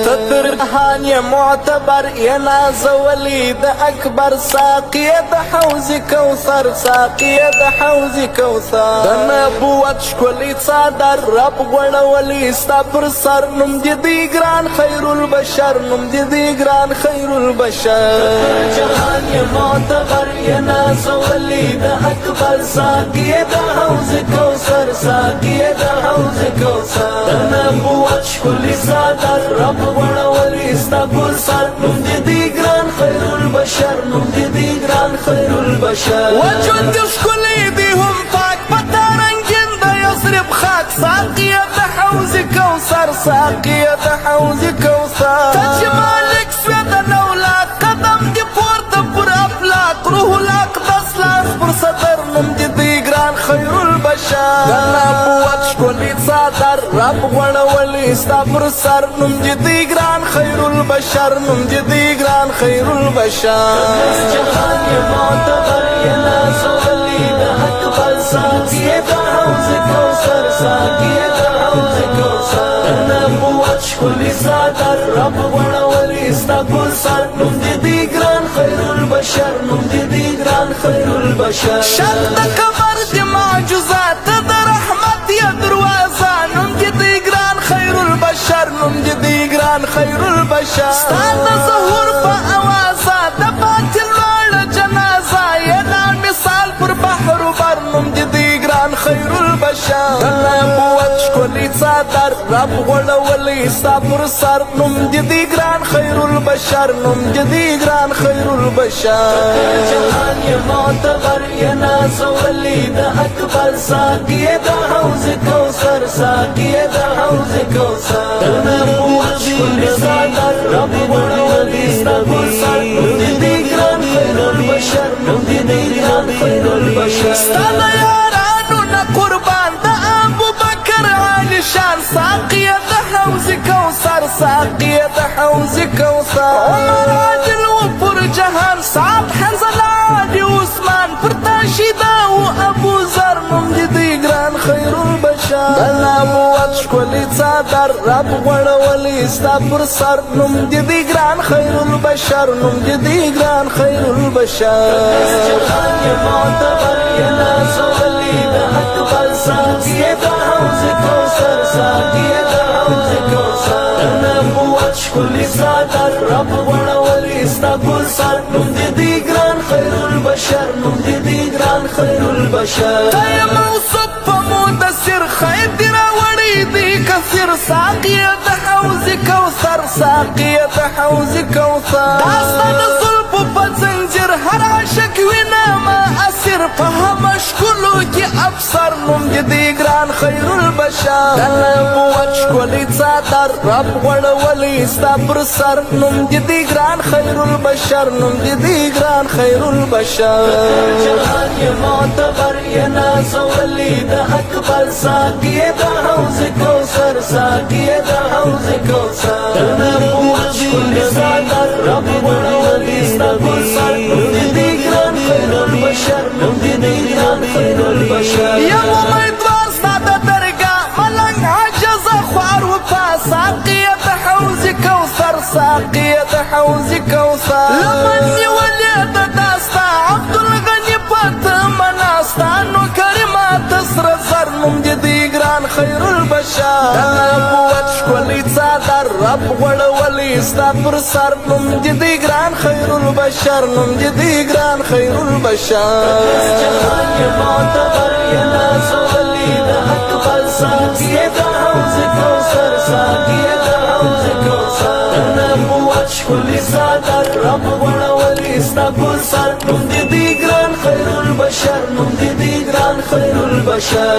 تترهان يا معتبر يا ناز وليد أكبر ساقي د حوض كوثر ساقي د حوض كوثر د نبوت شكولي صادر رب غړولي ستا پر سر نوم دې ګران خير البشر نوم دې ګران خير البشر جهان يا معتبر يا ناز وليد أكبر ساقي د حوض كوثر ساقي د حوض كوثر د نبوت شكولي صادر رب غړولي ستا پر سر نوم دې ګران خير البشر نوم دې ګران خير البشر وجود ښکلی دی هم پاک پتا رنگین د یثرب خاک ساقیه د حوض کوثر ساقیه د حوض کوثر ته چې مالک سوې د نولاد قدم دې پورته پر افلاک روح الاقدس لاس پر صدر نوم دې ګران خير البشر د نبوت ښکلی څادر رب غړولي ستا پر سر نوم دې ګران خير البشر نوم دې ګران خير البشر جهان يا معتبر يا ناس وليد أكبر ساقي د حوض كوثر ساقي د حوض كوثر نبوت ښکلی صادر رب غړولي ستا پر سر نوم دې ګران خير البشر نوم دې ګران خير البشر شد د قمر د معجزات د رحمت یا دروازه نوم دې ګران خير البشر نوم دې ګران خير البشر ستا د ظهور په اوازه د باطل لوړه جنازه یا مثال پر بحر بر نوم دې ګران خير البشر د نبوت ښکلی څادر رب غړولي ستا پر سر نوم دې ګران خير البشر نوم دې ګران خير البشر جهان يا معتبر يا ناس وليد أكبر ساقي د حوض كوثر ساقي د حوض كوثر د نبوت ښکلی څادر رب غړولي ستا پر سر نوم دې ګران خير البشر نوم دې ګران خير البشر ستا د یارانو نه قربان د ابوبکر عالي شان ساقي د حوض كوثر ساقي د حوض كوثر عمر عادل وپر جهان صعب حنظل عادي عثمان پر تاشیدا و ابو ذر نوم دې ګران خير البشر د نبوت ښکلی څادر رب غړولي ستا پر سر نوم دې ګران خير البشر نوم دې ګران خير البشر جهان يا معتبر يا ناس وليد أكبر ساقي د حوض كوثر ساقي د حوض كوثر نبوت ښکلی څادر رب غړولي ستا پر سر نوم دې ګران خير البشر نوم دې ګران خير البشر ته یې موصوف په مدثر خیر دې راوړی دی کثیر ساقي د حوض كوثر ساقي د حوض كوثر دا ستا د زلفو په زنځیر هر عاشق وینه ما اسیر په همه ښکلو کې افسر نوم دې ګران خير البشر د نبوت ښکلی څادر رب غړولي ستا پر سر نوم دې ګران خير البشر نوم دې ګران خير البشر جهان يا معتبر يا ناس وليد أكبر ساقي د حوض كوثر ساقي د حوض كوثر د نبوت ښکلی څادر رب غړولي ستا پر سر نوم دې ګران خير البشر نوم دې ګران خير البشر یا امیدوار ستا د درګاه ملنګ عجز خوار وفا ساقي د حوض كوثر ساقي د حوض كوثر لمن نیولې د داستا عبدالغني پت مناستا نو کرمات سر زر نوم دې ګران خير البشر د نبوت ښکلی څادر رب غړولي ستا پر سر نوم دې ګران خير البشر نوم دې ګران خير البشر جهان يا معتبر يا ناس وليد أكبر ساقي د حوض كوثر ساقي د حوض كوثر نبوت ښکلی څادر رب غړولي ستا پر سر نوم دې ګران خير البشر نوم دې ګران خير البشر